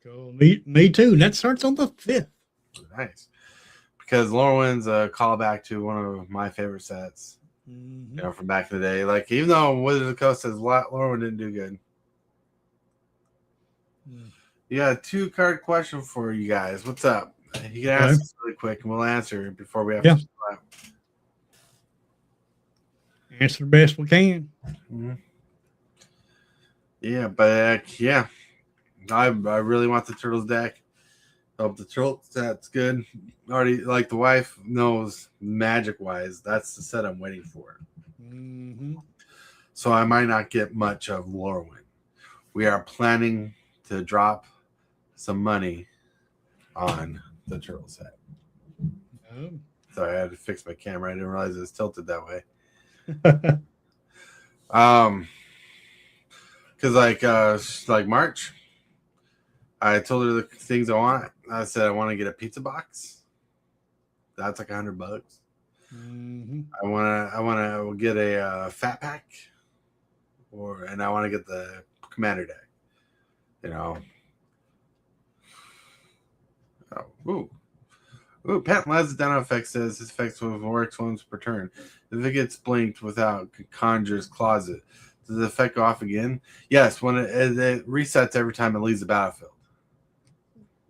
Cool. Me too. That starts on the 5th. Nice, because Lorwyn's a callback to one of my favorite sets. Mm-hmm. You know, from back in the day. Like, even though Wizards of the Coast says Lorwyn didn't do good. You got a 2-card question for you guys. What's up? You can ask us really quick, and we'll answer before we have to. Answer the best we can. Mm-hmm. Yeah, but yeah, I really want the Turtles deck. Hope the Turtles set's good. Already, like, the wife knows magic wise, that's the set I'm waiting for. Mm-hmm. So I might not get much of Lorwyn. We are planning to drop some money on the Turtle set. Oh. Sorry, I had to fix my camera. I didn't realize it was tilted that way. Because like March, I told her the things I want. I said I want to get a pizza box. That's like $100. Mm-hmm. I want to get a fat pack, and I want to get the commander deck. You know. Oh, ooh. Pat Laz's down effect says his effects works once per turn. If it gets blinked without Conjure's Closet, does the effect go off again? Yes, when it resets every time it leaves the battlefield.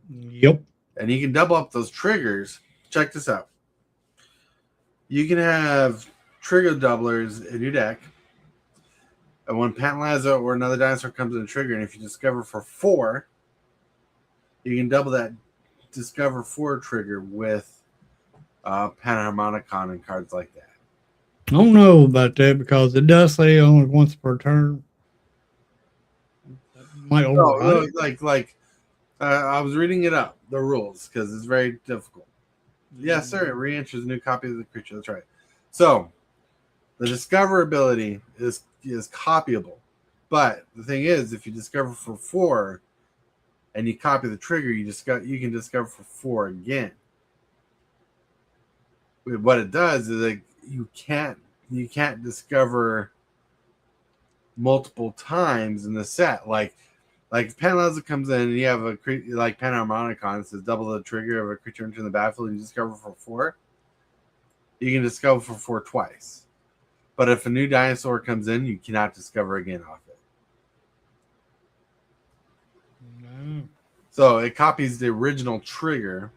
Yep. And you can double up those triggers. Check this out. You can have trigger doublers in your deck. And when Pantlaza or another dinosaur comes in a trigger, and if you discover for 4, you can double that discover 4 trigger with Panharmonicon and cards like that. I don't know about that because it does say only once per turn. That might override it. I was reading it up, the rules, because it's very difficult. Yes, sir. It re-enters a new copy of the creature. That's right. So the discover ability is copyable. But the thing is, if you discover for 4 and you copy the trigger, you can discover for 4 again. What it does is like you can't discover multiple times in the set. Like if Panlaza comes in and you have a like Panharmonicon, it says double the trigger of a creature entering the battlefield, and you discover for 4. You can discover for 4 twice. But if a new dinosaur comes in, you cannot discover again off it. No. So it copies the original trigger,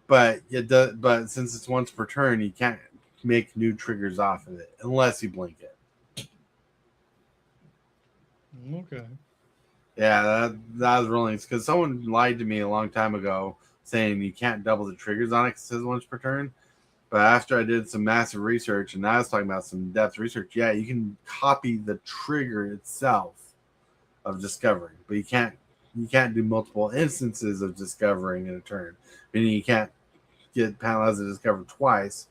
but since it's once per turn, you can't make new triggers off of it unless you blink it. Okay. Yeah, that was rolling because someone lied to me a long time ago saying you can't double the triggers on it because it says once per turn. But after I did some massive research, and I was talking about some depth research, yeah, you can copy the trigger itself of discovering, but you can't do multiple instances of discovering in a turn. Meaning you can't get Panlaza to discover twice,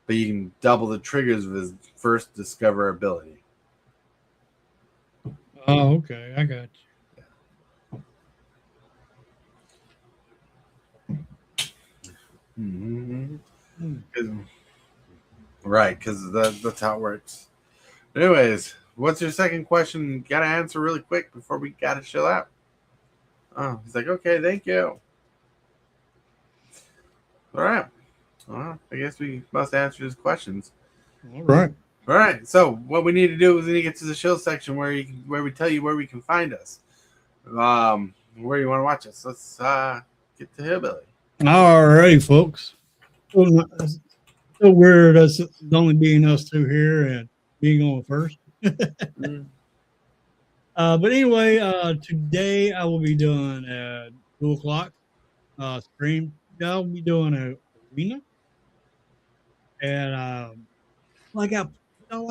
but you can double the triggers of his first discover ability. Oh, okay. I got you. Mm-hmm. Right, because that's how it works. Anyways, what's your second question? Got to answer really quick before we got to chill out. Oh, he's like, okay, thank you. All right. Well, I guess we must answer his questions. All right. All right. So what we need to do is we need to get to the show section where we tell you where we can find us, where you want to watch us. Let's get to Hillbilly. All righty, folks. Well, it's so weird us only being us two here and being on first. But anyway, today I will be doing at 2 o'clock stream. I'll be doing a arena, and like I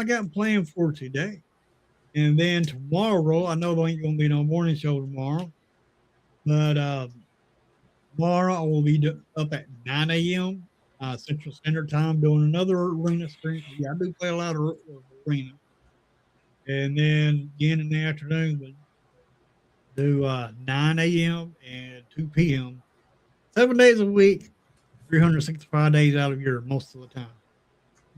got planned for today. And then tomorrow, I know there ain't gonna be no morning show tomorrow, but tomorrow I will be up at 9 a.m. Central Standard Time doing another arena stream. Yeah, I do play a lot of arena. And then again in the afternoon, we'll do 9 a.m. and 2 p.m. 7 days a week, 365 days out of year most of the time.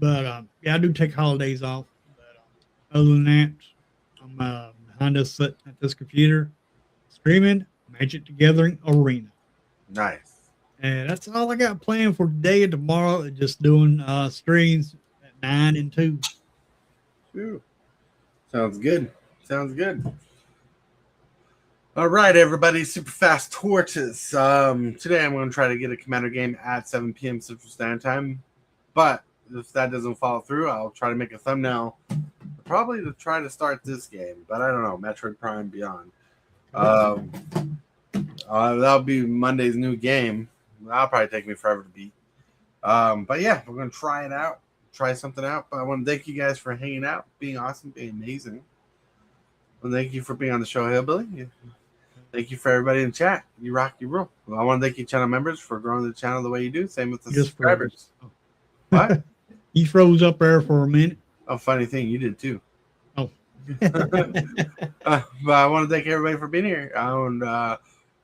But yeah, I do take holidays off. But other than that, I'm behind us sitting at this computer, streaming Magic the Gathering Arena. Nice. And that's all I got planned for today and tomorrow. Just doing streams at 9 and 2. Ooh. Sounds good. Sounds good. All right, everybody. Super Fast Tortoise. Today I'm going to try to get a Commander game at 7 p.m. Central Standard Time. But if that doesn't follow through, I'll try to make a thumbnail. Probably to try to start this game. But I don't know. Metroid Prime Beyond. That'll be Monday's new game. That'll probably take me forever to beat. But yeah, we're going to try it out. Try something out. But I want to thank you guys for hanging out, being awesome, being amazing. Well, thank you for being on the show, Hillbilly. Thank you for everybody in the chat. You rock, you roll. Well, I want to thank you, channel members, for growing the channel the way you do. Same with the subscribers. What? You froze up there for a minute. Oh, funny thing, you did too. Oh. But I want to thank everybody for being here. And want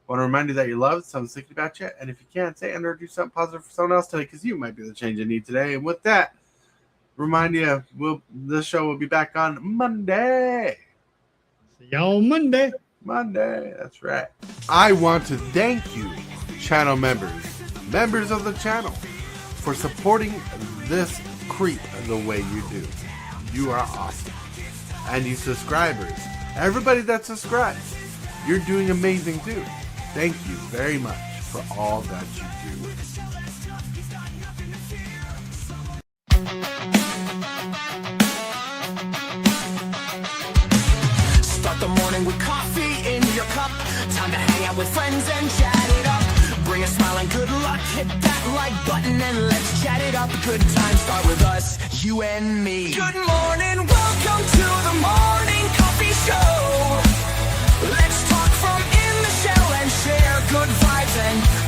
to remind you that you love someone's thinking about you. And if you can't, say and or do something positive for someone else today, because you might be the change you need today. And with that, remind you, this show will be back on Monday. See y'all Monday. Monday, that's right. I want to thank you, channel members of the channel, for supporting this creep the way you do. You are awesome. And you subscribers, everybody that subscribes, you're doing amazing too. Thank you very much for all that you do. Start the morning with coffee in your cup. Time to hang out with friends and chat it up. Bring a smile and good luck. Hit that like button and let's chat it up. Good times start with us, you and me. Good morning, welcome to the morning coffee show. Let's talk from in the shell and share good vibes and